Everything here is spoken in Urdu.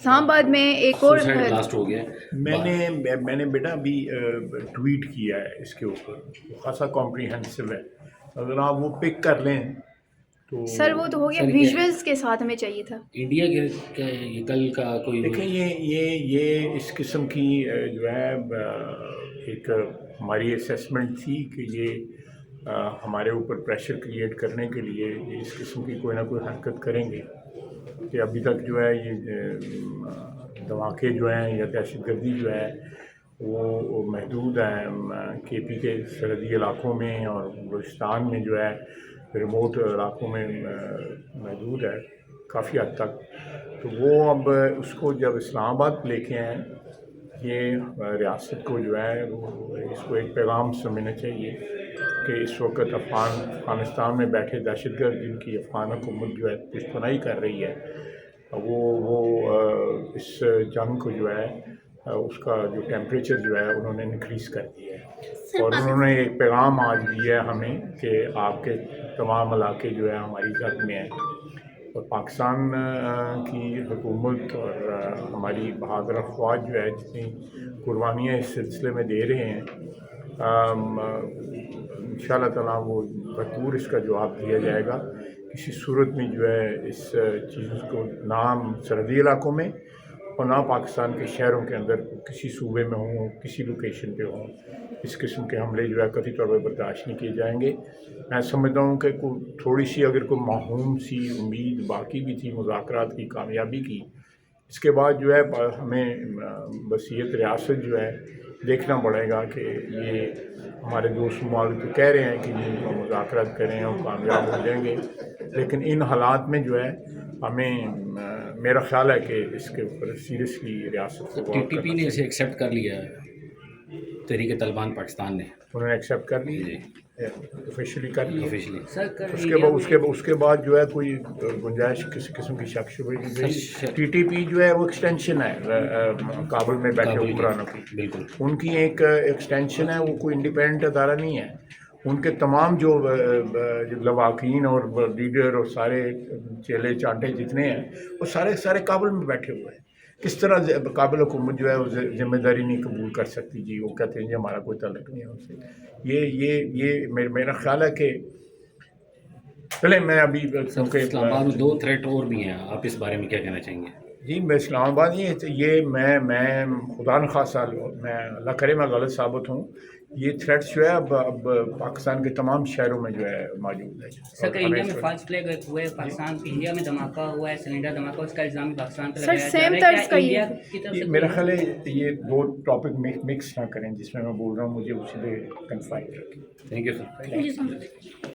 اسلام آباد میں ایک اور سوسائڈ بلاسٹ ہو گیا. میں نے بیٹا ابھی ٹویٹ کیا ہے اس کے اوپر، وہ خاصا کمپریہنسو ہے، اگر آپ وہ پک کر لیں تو سر وہ تو ہو گیا، ویژولز کے ساتھ ہمیں چاہیے تھا. انڈیا کے کل کا کوئی دیکھیں یہ اس قسم کی جو ہے ایک ہماری اسیسمنٹ تھی کہ یہ ہمارے اوپر پریشر کریٹ کرنے کے لیے یہ اس قسم کی کوئی نہ کوئی حرکت کریں گے کہ ابھی تک جو ہے یہ دھماکے جو ہیں یا دہشت گردی جو ہے وہ محدود ہیں کے پی کے سرحدی علاقوں میں اور بلوچستان میں جو ہے ریموٹ علاقوں میں محدود ہے کافی حد تک. تو وہ اب اس کو جب اسلام آباد لے کے آئیں، یہ ریاست کو جو ہے وہ اس کو ایک پیغام سمجھنا چاہیے کہ اس وقت افغانستان میں بیٹھے دہشت گرد جن کی افغان حکومت جو ہے پشتنائی کر رہی ہے، وہ اس جنگ کو جو ہے اس کا جو ٹیمپریچر جو ہے انہوں نے انکریز کر دیا ہے، اور انہوں نے ایک پیغام آج دیا ہے ہمیں کہ آپ کے تمام علاقے جو ہے ہماری زد میں ہیں، اور پاکستان کی حکومت اور ہماری بہادر افواج جو ہے جتنی قربانیاں اس سلسلے میں دے رہے ہیں، انشاء اللہ تعالیٰ وہ بھرپور اس کا جواب دیا جائے گا. کسی صورت میں جو ہے اس چیز کو نہ سرحدی علاقوں میں اور نہ پاکستان کے شہروں کے اندر کسی صوبے میں ہوں، کسی لوکیشن پہ ہوں، اس قسم کے حملے جو ہے قطعی طور پر برداشت نہیں کیے جائیں گے. میں سمجھتا ہوں کہ تھوڑی سی اگر کوئی معمول سی امید باقی بھی تھی مذاکرات کی کامیابی کی، اس کے بعد جو ہے ہمیں بصیت ریاست جو ہے دیکھنا پڑے گا کہ یہ ہمارے دوست ممالک تو کہہ رہے ہیں کہ مذاکرات کریں اور کامیاب ہو جائیں گے، لیکن ان حالات میں جو ہے ہمیں میرا خیال ہے کہ اس کے اوپر سیریسلی ریاست کو ٹی ٹی پی نے اسے ایکسیپٹ کر لیا ہے، تحریک طالبان پاکستان نے انہوں نے ایکسیپٹ کر لی، جی آفیشلی کر لی آفیشلی. اس کے بعد جو ہے کوئی گنجائش کسی قسم کی شک شبہ کی گئی. ٹی ٹی پی جو ہے وہ ایکسٹینشن ہے کابل میں بیٹھے حکمرانوں کی، بالکل ان کی ایک ایکسٹینشن ہے، وہ کوئی انڈیپینڈنٹ ادارہ نہیں ہے. ان کے تمام جو لواحقین اور لیڈر اور سارے چیلے چانٹے جتنے ہیں وہ سارے کابل میں بیٹھے ہوئے ہیں. کس طرح کابل حکومت جو ہے وہ ذمہ داری نہیں قبول کر سکتی؟ جی وہ کہتے ہیں جی ہمارا کوئی تعلق نہیں ہے ان سے. یہ میرا خیال ہے کہ چلیں میں ابھی اسلام آباد میں 2 تھریٹ اور بھی ہیں، آپ اس بارے میں کیا کہنا چاہیں گے؟ جی میں اسلام آباد یہ میں خدا نخواستہ میں اللہ کرے میں غلط ثابت ہوں، یہ تھریٹس جو ہے اب پاکستان کے تمام شہروں میں جو ہے موجود ہے. سر انڈیا میں فالس فلیگ ہوئے، پاکستان انڈیا میں دھماکہ ہوا ہے، سلنڈر دھماکہ، اس کا الزام پاکستان پہ لگایا جا رہا ہے. کیا انڈیا کی طرف سے میرا خیال ہے یہ 2 ٹاپک مکس نہ کریں جس میں بول رہا ہوں، مجھے اسی پہ کنفائن رکھیں. Thank you sir.